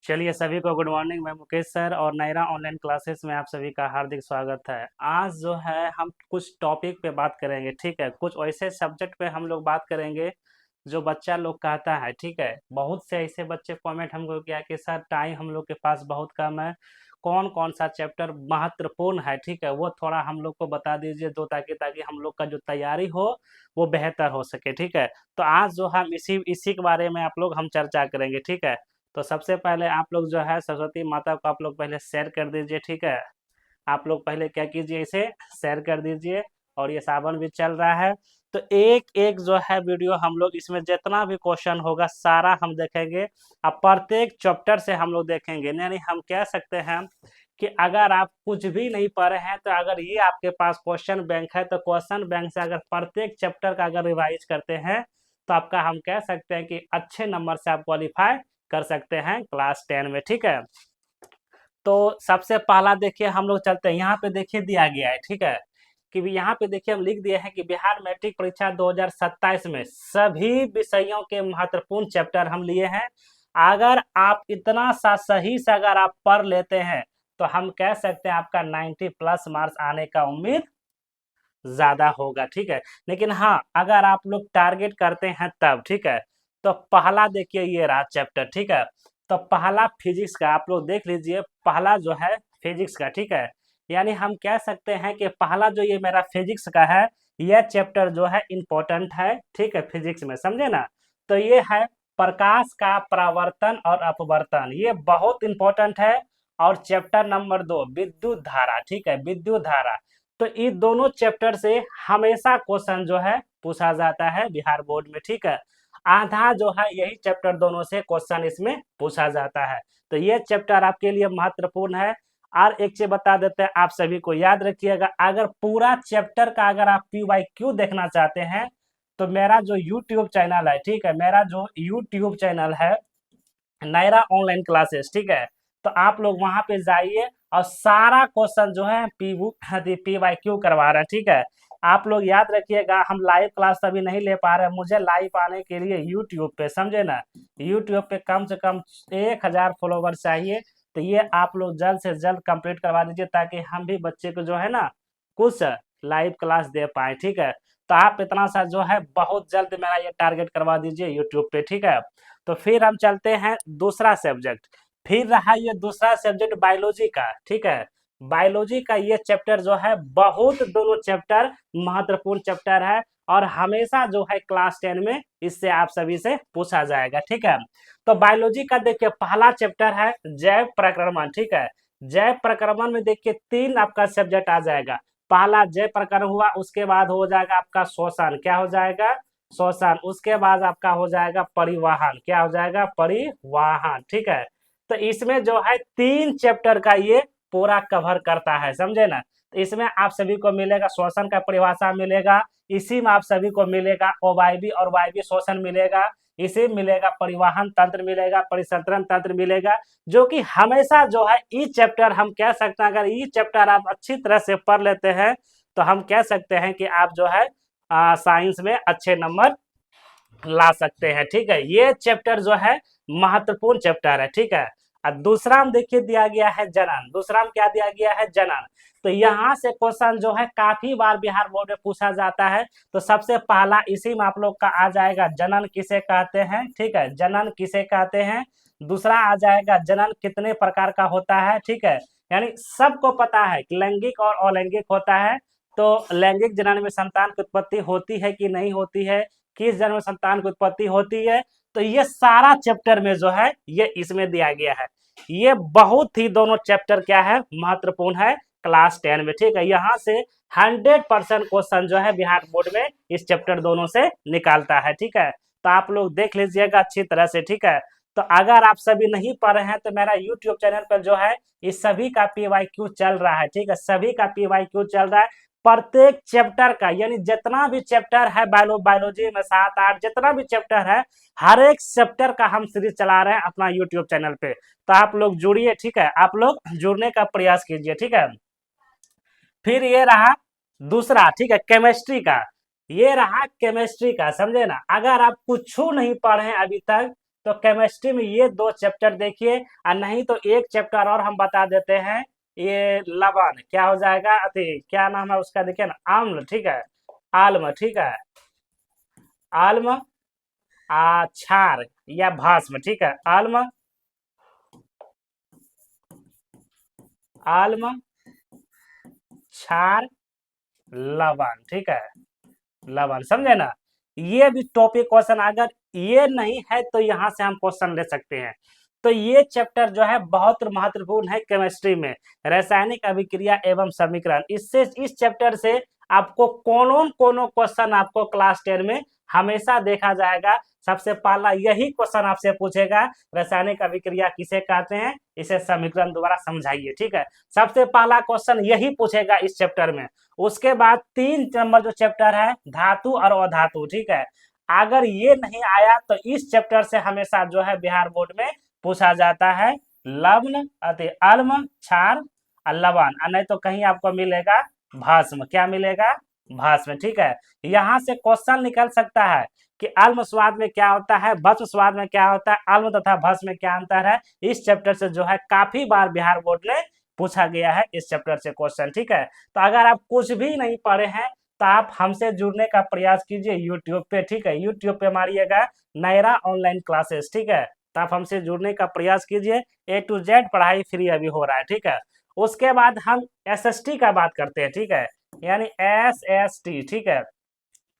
चलिए सभी को गुड मॉर्निंग। मैं मुकेश सर और नायरा ऑनलाइन क्लासेस में आप सभी का हार्दिक स्वागत है। आज जो है हम कुछ टॉपिक पे बात करेंगे, ठीक है। कुछ ऐसे सब्जेक्ट पे हम लोग बात करेंगे जो बच्चा लोग कहता है, ठीक है। बहुत से ऐसे बच्चे कमेंट हमको किया कि सर टाइम हम लोग के पास बहुत कम है, कौन कौन सा चैप्टर महत्वपूर्ण है, ठीक है, वो थोड़ा हम लोग को बता दीजिए, जो ताकि ताकि हम लोग का जो तैयारी हो वो बेहतर हो सके, ठीक है। तो आज जो हम इसी इसी के बारे में आप लोग हम चर्चा करेंगे, ठीक है। तो सबसे पहले आप लोग जो है सरस्वती माता को आप लोग पहले शेयर कर दीजिए, ठीक है। आप लोग पहले क्या कीजिए, इसे शेयर कर दीजिए। और ये सावन भी चल रहा है, तो एक एक जो है वीडियो हम लोग इसमें जितना भी क्वेश्चन होगा सारा हम देखेंगे। अब प्रत्येक चैप्टर से हम लोग देखेंगे, यानी हम कह सकते हैं कि अगर आप कुछ भी नहीं पढ़े हैं तो अगर ये आपके पास क्वेश्चन बैंक है तो क्वेश्चन बैंक से अगर प्रत्येक चैप्टर का अगर रिवाइज करते हैं तो आपका हम कह सकते हैं कि अच्छे नंबर से आप क्वालिफाई कर सकते हैं क्लास 10 में, ठीक है। तो सबसे पहला देखिए हम लोग चलते हैं, यहाँ पे देखिए दिया गया है, ठीक है, कि भी यहाँ पे देखिए हम लिख दिए हैं कि बिहार मैट्रिक परीक्षा 2027 में सभी विषयों के महत्वपूर्ण चैप्टर हम लिए हैं। अगर आप इतना सा सही से अगर आप पढ़ लेते हैं तो हम कह सकते हैं आपका 90 प्लस मार्क्स आने का उम्मीद ज्यादा होगा, ठीक है। लेकिन हाँ, अगर आप लोग टारगेट करते हैं तब, ठीक है। तो पहला देखिए ये रहा चैप्टर, ठीक है। तो पहला फिजिक्स का आप लोग देख लीजिए, पहला जो है फिजिक्स का, ठीक है। यानी हम कह सकते हैं कि पहला जो ये मेरा फिजिक्स का है, यह चैप्टर जो है इम्पोर्टेंट है, ठीक है, फिजिक्स में, समझे ना। तो ये है प्रकाश का परावर्तन और अपवर्तन, ये बहुत इंपॉर्टेंट है। और चैप्टर नंबर 2 विद्युत धारा, ठीक है, विद्युत धारा। तो ये दोनों चैप्टर से हमेशा क्वेश्चन जो है पूछा जाता है बिहार बोर्ड में, ठीक है। आधा जो है यही चैप्टर दोनों से क्वेश्चन इसमें पूछा जाता है। तो ये चैप्टर आपके लिए महत्वपूर्ण है। और एक चीज बता देते हैं, आप सभी को याद रखिएगा, अगर पूरा चैप्टर का अगर आप PYQ देखना चाहते हैं तो मेरा जो यूट्यूब चैनल है, ठीक है, मेरा जो यूट्यूब चैनल है नायरा ऑनलाइन क्लासेस, ठीक है। तो आप लोग वहां पे जाइए और सारा क्वेश्चन जो है PYQ करवा रहे हैं, ठीक है। आप लोग याद रखिएगा, हम लाइव क्लास अभी नहीं ले पा रहे हैं, मुझे लाइव आने के लिए यूट्यूब पे, समझे ना, यूट्यूब पे कम से कम 1000 फॉलोवर चाहिए। तो ये आप लोग जल्द से जल्द कंप्लीट करवा दीजिए ताकि हम भी बच्चे को जो है ना कुछ लाइव क्लास दे पाए, ठीक है। तो आप इतना सा जो है बहुत जल्द मेरा ये टारगेट करवा दीजिए यूट्यूब पे, ठीक है। तो फिर हम चलते हैं दूसरा सब्जेक्ट। फिर रहा ये दूसरा सब्जेक्ट बायोलॉजी का, ठीक है। बायोलॉजी का ये चैप्टर जो है बहुत, दोनों चैप्टर महत्वपूर्ण चैप्टर है और हमेशा जो है क्लास 10 में इससे आप सभी से पूछा जाएगा, ठीक है। तो बायोलॉजी का देखिए पहला चैप्टर है जैव प्रक्रमण, ठीक है। जैव प्रक्रमण में देखिए 3 आपका सब्जेक्ट आ जाएगा। पहला जैव प्रक्रमण हुआ, उसके बाद हो जाएगा आपका श्वसन, क्या हो जाएगा, श्वसन। उसके बाद आपका हो जाएगा परिवहन, क्या हो जाएगा, परिवहन, ठीक है। तो इसमें जो है 3 चैप्टर का ये पूरा कवर करता है, समझे ना। तो इसमें आप सभी को मिलेगा श्वसन का परिभाषा मिलेगा, इसी में आप सभी को मिलेगा ओवायवी और वायवी श्वसन मिलेगा, इसी में मिलेगा परिवहन तंत्र मिलेगा, परिसंचरण तंत्र मिलेगा। जो कि हमेशा जो है ई चैप्टर हम कह सकते हैं, अगर ई चैप्टर आप अच्छी तरह से पढ़ लेते हैं तो हम कह सकते हैं कि आप जो है साइंस में अच्छे नंबर ला सकते हैं, ठीक है। ये चैप्टर जो है महत्वपूर्ण चैप्टर है, ठीक है। और दूसरा में देखिए दिया गया है जनन, दूसरा में क्या दिया गया है, जनन। तो यहाँ से क्वेश्चन जो है काफी बार बिहार बोर्ड में पूछा जाता है। तो सबसे पहला इसी में आप लोग का आ जाएगा जनन किसे कहते हैं, ठीक है, जनन किसे कहते हैं। दूसरा आ जाएगा जनन कितने प्रकार का होता है, ठीक है। यानी सबको पता है कि लैंगिक और अलैंगिक होता है। तो लैंगिक जनन में संतान की उत्पत्ति होती है कि नहीं होती है, किस जन्म में संतान की उत्पत्ति होती है। तो ये सारा चैप्टर में जो है ये इसमें दिया गया है। ये बहुत ही दोनों चैप्टर क्या है, महत्वपूर्ण है क्लास 10 में, ठीक है। यहाँ से 100% क्वेश्चन जो है बिहार बोर्ड में इस चैप्टर दोनों से निकालता है, ठीक है। तो आप लोग देख लीजिएगा अच्छी तरह से, ठीक है। तो अगर आप सभी नहीं पढ़ रहे हैं तो मेरा यूट्यूब चैनल पर जो है इस सभी का PYQ चल रहा है, ठीक है, सभी का PYQ चल रहा है। प्रत्येक चैप्टर का, यानी जितना भी चैप्टर है बायोलॉजी में 7 8 जितना भी चैप्टर है, हर एक चैप्टर का हम सीरीज चला रहे हैं अपना यूट्यूब चैनल पे। तो आप लोग जुड़िए, ठीक है, आप लोग जुड़ने का प्रयास कीजिए, ठीक है। फिर ये रहा दूसरा, ठीक है, केमिस्ट्री का। ये रहा केमिस्ट्री का, समझे ना। अगर आप कुछ नहीं पढ़े अभी तक तो केमिस्ट्री में ये दो चैप्टर देखिए, और नहीं तो एक चैप्टर और हम बता देते हैं, ये लवण क्या हो जाएगा, अति क्या नाम है उसका, देखिए ना, आम्ल, ठीक है, आल्म, ठीक है, आल्म, क्षार या भस्म, ठीक है, आल्म, आल्म, क्षार, लवण, ठीक है, लवण, समझे ना। ये भी टॉपिक क्वेश्चन अगर ये नहीं है तो यहाँ से हम क्वेश्चन ले सकते हैं। तो ये चैप्टर जो है बहुत महत्वपूर्ण है केमिस्ट्री में, रासायनिक अभिक्रिया एवं समीकरण। इससे इस चैप्टर से आपको कौन कौन क्वेश्चन आपको क्लास 10 में हमेशा देखा जाएगा। सबसे पहला यही क्वेश्चन आपसे पूछेगा, रासायनिक अभिक्रिया किसे कहते हैं, इसे समीकरण द्वारा समझाइए, ठीक है। सबसे पहला क्वेश्चन यही पूछेगा इस चैप्टर में। उसके बाद 3 नंबर जो चैप्टर है धातु और अधातु, ठीक है। अगर ये नहीं आया तो इस चैप्टर से हमेशा जो है बिहार बोर्ड में पूछा जाता है लवण, अति अल्म, क्षार और लवण, और नहीं तो कहीं आपको मिलेगा भस्म, क्या मिलेगा, भस्म, ठीक है। यहाँ से क्वेश्चन निकल सकता है कि अल्म स्वाद में क्या होता है, भस्म स्वाद में क्या होता है, अल्म तथा भस्म में क्या अंतर है। इस चैप्टर से जो है काफी बार बिहार बोर्ड ने पूछा गया है इस चैप्टर से क्वेश्चन, ठीक है। तो अगर आप कुछ भी नहीं पढ़े हैं तो आप हमसे जुड़ने का प्रयास कीजिए यूट्यूब पे, ठीक है। यूट्यूब पे मारिएगा नायरा ऑनलाइन क्लासेस, ठीक है। तो आप हमसे जुड़ने का प्रयास कीजिए। A to Z पढ़ाई फ्री अभी हो रहा है, ठीक है। उसके बाद हम SST का बात करते हैं, ठीक है, यानी SST, ठीक है।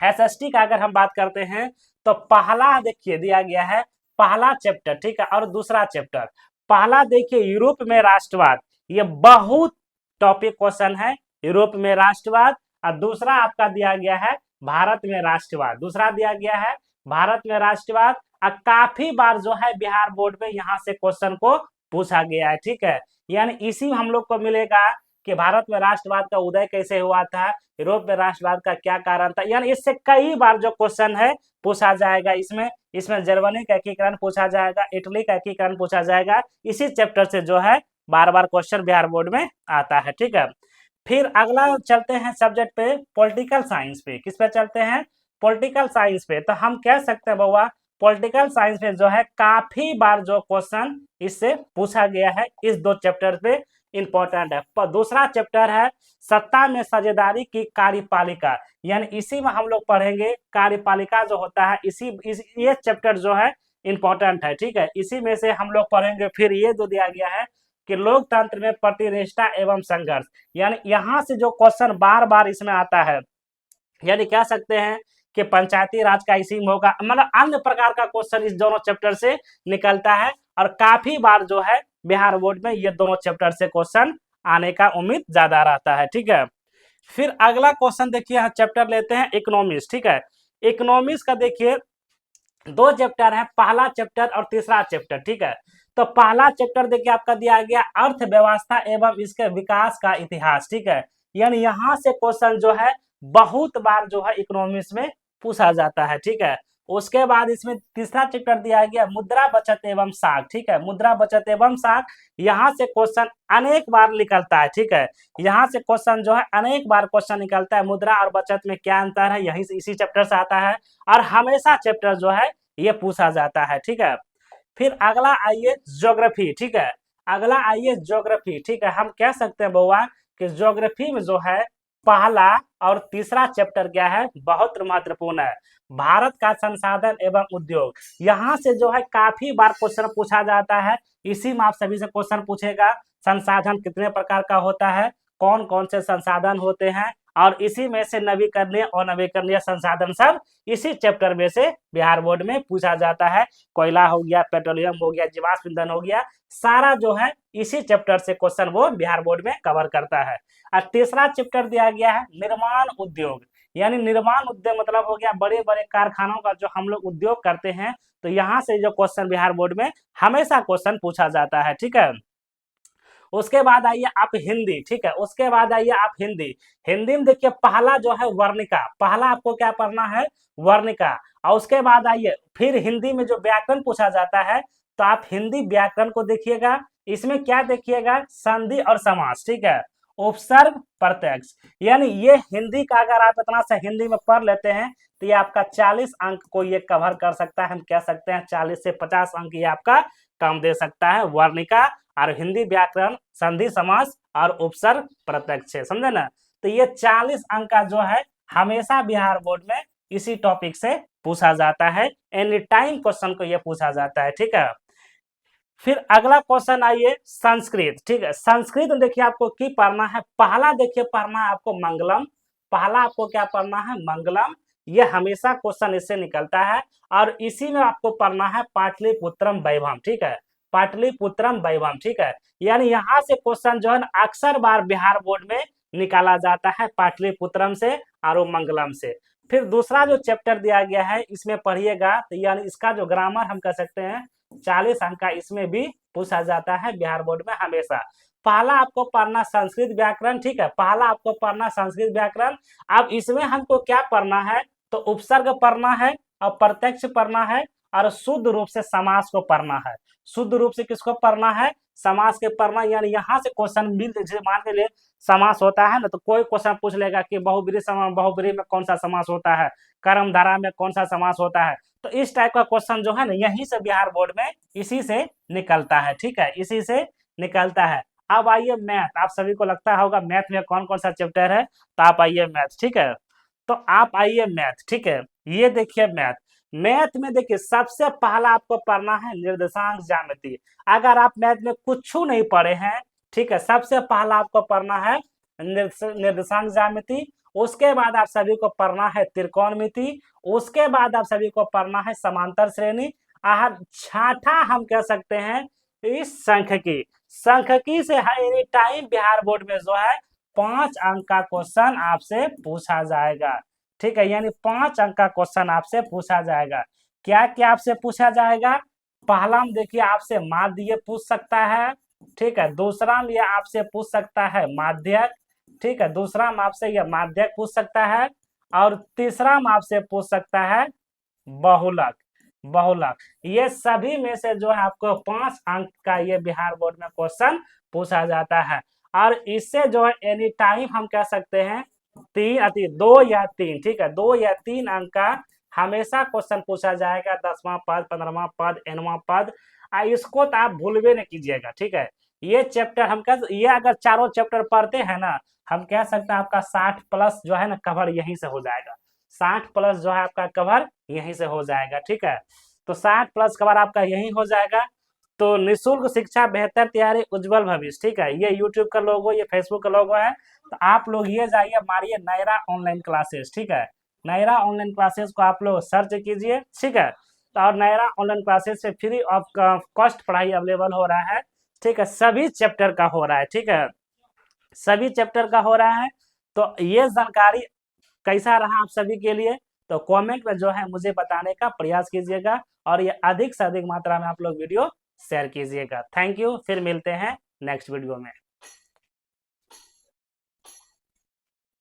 SST का अगर हम बात करते हैं तो पहला देखिए दिया गया है, पहला चैप्टर, ठीक है, और दूसरा चैप्टर। पहला देखिए यूरोप में राष्ट्रवाद, ये बहुत टॉपिक क्वेश्चन है, यूरोप में राष्ट्रवाद। और दूसरा आपका दिया गया है भारत में राष्ट्रवाद, दूसरा दिया गया है भारत में राष्ट्रवाद। और काफी बार जो है बिहार बोर्ड में यहाँ से क्वेश्चन को पूछा गया है, ठीक है। यानी इसी में हम लोग को मिलेगा कि भारत में राष्ट्रवाद का उदय कैसे हुआ था, यूरोप में राष्ट्रवाद का क्या कारण था, यानी इससे कई बार जो क्वेश्चन है पूछा जाएगा। इसमें जर्मनी का एकीकरण पूछा जाएगा, इटली का एकीकरण पूछा जाएगा। इसी चैप्टर से जो है बार बार क्वेश्चन बिहार बोर्ड में आता है, ठीक है। फिर अगला चलते हैं सब्जेक्ट पे, पॉलिटिकल साइंस पे। किस पे चलते हैं, पॉलिटिकल साइंस पे। तो हम कह सकते हैं बउआ पॉलिटिकल साइंस में जो है काफी बार जो क्वेश्चन इससे पूछा गया है, इस दो चैप्टर पे इंपॉर्टेंट है। दूसरा चैप्टर है सत्ता में साझेदारी की कार्यपालिका, यानी इसी में हम लोग पढ़ेंगे कार्यपालिका जो होता है, ये चैप्टर जो है इंपॉर्टेंट है, ठीक है। इसी में से हम लोग पढ़ेंगे। फिर ये जो दिया गया है कि लोकतंत्र में प्रतिनिष्ठा एवं संघर्ष, यानी यहाँ से जो क्वेश्चन बार बार इसमें आता है, यानी कह सकते हैं कि पंचायती राज का इसी में होगा, मतलब अन्य प्रकार का क्वेश्चन इस दोनों चैप्टर से निकलता है। और काफी बार जो है बिहार बोर्ड में ये दोनों चैप्टर से क्वेश्चन आने का उम्मीद ज्यादा रहता है, ठीक है। फिर अगला क्वेश्चन देखिए, यहाँ चैप्टर लेते हैं इकोनॉमिक्स, ठीक है। इकोनॉमिक्स का देखिए दो चैप्टर है, पहला चैप्टर और तीसरा चैप्टर, ठीक है। तो पहला चैप्टर देखिए आपका दिया गया अर्थव्यवस्था एवं इसके विकास का इतिहास, ठीक है। यानी यहाँ से क्वेश्चन जो है बहुत बार जो है इकोनॉमिक्स में पूछा जाता है, ठीक है। उसके बाद इसमें तीसरा चैप्टर दिया गया मुद्रा बचत एवं साख, ठीक है, मुद्रा बचत एवं साख। यहाँ से क्वेश्चन अनेक बार निकलता है, ठीक है। यहाँ से क्वेश्चन जो है अनेक बार क्वेश्चन निकलता है, मुद्रा और बचत में क्या अंतर है, यही इसी चैप्टर से आता है। और हमेशा चैप्टर जो है ये पूछा जाता है, ठीक है। फिर अगला आइए ज्योग्राफी, ठीक है। अगला आइए ज्योग्राफी, ठीक है। हम कह सकते हैं बउआ कि ज्योग्राफी में जो है पहला और तीसरा चैप्टर क्या है, बहुत महत्वपूर्ण है, भारत का संसाधन एवं उद्योग। यहाँ से जो है काफी बार क्वेश्चन पूछा जाता है, इसी में आप सभी से क्वेश्चन पूछेगा संसाधन कितने प्रकार का होता है, कौन कौन से संसाधन होते हैं, और इसी में से नवीकरणीय और नवीकरणीय संसाधन सब इसी चैप्टर में से बिहार बोर्ड में पूछा जाता है। कोयला हो गया, पेट्रोलियम हो गया, जीवाश्म ईंधन हो गया, सारा जो है इसी चैप्टर से क्वेश्चन वो बिहार बोर्ड में कवर करता है। और तीसरा चैप्टर दिया गया है निर्माण उद्योग, यानी निर्माण उद्योग मतलब हो गया बड़े बड़े कारखानों का जो हम लोग उद्योग करते हैं। तो यहाँ से जो क्वेश्चन बिहार बोर्ड में हमेशा क्वेश्चन पूछा जाता है, ठीक है। उसके बाद आइए आप हिंदी, ठीक है। उसके बाद आइए आप हिंदी। हिंदी में देखिए पहला जो है वर्णिका, पहला आपको क्या पढ़ना है, वर्णिका। और उसके बाद आइए फिर हिंदी में जो व्याकरण पूछा जाता है, तो आप हिंदी व्याकरण को देखिएगा। इसमें क्या देखिएगा, संधि और समास, ठीक है। उपसर्ग प्रत्यक्ष। यानी ये हिंदी का अगर आप इतना सा हिंदी में पढ़ लेते हैं तो ये आपका 40 अंक को ये कवर कर सकता है। हम कह सकते हैं 40 से 50 अंक ये आपका कम दे सकता है वर्णिका और हिंदी व्याकरण, संधि समास और उपसर्ग प्रत्यक्ष है, समझे ना। तो ये 40 अंक का जो है हमेशा बिहार बोर्ड में इसी टॉपिक से पूछा जाता है। एनी टाइम क्वेश्चन को ये पूछा जाता है, ठीक है। फिर अगला क्वेश्चन आइए संस्कृत, ठीक है। संस्कृत में देखिए आपको की पढ़ना है, पहला देखिए पढ़ना है आपको मंगलम। पहला आपको क्या पढ़ना है, मंगलम। ये हमेशा क्वेश्चन इससे निकलता है। और इसी में आपको पढ़ना है पाटलिपुत्रम वैभवम, ठीक है, पाटलिपुत्रम वैभवम, ठीक है। यानी यहाँ से क्वेश्चन जो है ना अक्सर बार बिहार बोर्ड में निकाला जाता है पाटलिपुत्रम से और मंगलम से। फिर दूसरा जो चैप्टर दिया गया है इसमें पढ़िएगा, तो यानी इसका जो ग्रामर हम कह सकते हैं 40 अंक का इसमें भी पूछा जाता है बिहार बोर्ड में हमेशा। पहला आपको पढ़ना संस्कृत व्याकरण, ठीक है, पहला आपको पढ़ना संस्कृत व्याकरण। अब इसमें हमको क्या पढ़ना है, तो उपसर्ग पढ़ना है और प्रत्यक्ष पढ़ना है और शुद्ध रूप से समास को पढ़ना है। शुद्ध रूप से किसको पढ़ना है, समास के पढ़ना। यानी यहाँ से क्वेश्चन मिल, जैसे मान के लिए समास होता है ना, तो कोई क्वेश्चन पूछ लेगा कि बहुब्रीहि समास, बहुब्रीहि में कौन सा समास होता है, कर्मधारय में कौन सा समास होता है। तो इस टाइप का क्वेश्चन जो है ना यहीं से बिहार बोर्ड में इसी से निकलता है, ठीक है, इसी से निकलता है। अब आइए मैथ, आप सभी को लगता होगा मैथ में कौन कौन सा चैप्टर है, तो आप आइए मैथ, ठीक है। तो आप आइए मैथ, ठीक है। ये देखिए मैथ, मैथ में देखिए सबसे पहला आपको पढ़ना है निर्देशांक ज्यामिति। अगर आप मैथ में कुछ नहीं पढ़े हैं, ठीक है, सबसे पहला आपको पढ़ना है निर्देशांक ज्यामिति। उसके बाद आप सभी को पढ़ना है त्रिकोणमिति। उसके बाद आप सभी को पढ़ना है समांतर श्रेणी। छठा हम कह सकते हैं इस सांख्यिकी। सांख्यिकी से एनी टाइम बिहार बोर्ड में जो है 5 अंक का क्वेश्चन आपसे पूछा जाएगा, ठीक है। यानी 5 अंक का क्वेश्चन आपसे पूछा जाएगा। क्या क्या आपसे पूछा जाएगा, पहला में देखिए आपसे माध्य पूछ सकता है, ठीक है। दूसरा में यह आपसे पूछ सकता है माध्यक, ठीक है, दूसरा में आपसे यह माध्यक पूछ सकता है। और तीसरा में आपसे पूछ सकता है बहुलक, बहुलक। ये सभी में से जो है आपको 5 अंक का ये बिहार बोर्ड में क्वेश्चन पूछा जाता है। और इससे जो है एनी टाइम हम कह सकते हैं 2 या 3, ठीक है, 2 या 3 अंक का हमेशा क्वेश्चन पूछा जाएगा। 10वां पद, 15वां पद, nवां पद। इसको तो आप भूलवे नहीं कीजिएगा, ठीक है। ये चैप्टर हम ये अगर चारों चैप्टर पढ़ते हैं ना, हम कह सकते हैं आपका 60 प्लस जो है ना कवर यहीं से हो जाएगा। 60 प्लस जो है आपका कवर यहीं से हो जाएगा, ठीक है। तो 60 प्लस कवर आपका यहीं हो जाएगा। तो निःशुल्क शिक्षा, बेहतर तैयारी, उज्जवल भविष्य, ठीक है। ये यूट्यूब का लोगो, ये फेसबुक का लोगो है। तो आप लोग ये जाइए मारिए नायरा ऑनलाइन क्लासेस, ठीक है। नायरा ऑनलाइन क्लासेस को आप लोग सर्च कीजिए, ठीक है। तो और नायरा ऑनलाइन क्लासेस से फ्री ऑफ कॉस्ट पढ़ाई अवेलेबल हो रहा है, ठीक है। सभी चैप्टर का हो रहा है, ठीक है, सभी चैप्टर का हो रहा है। तो ये जानकारी कैसा रहा आप सभी के लिए, तो कमेंट में जो है मुझे बताने का प्रयास कीजिएगा। और ये अधिक से अधिक मात्रा में आप लोग वीडियो शेयर कीजिएगा। थैंक यू, फिर मिलते हैं नेक्स्ट वीडियो में।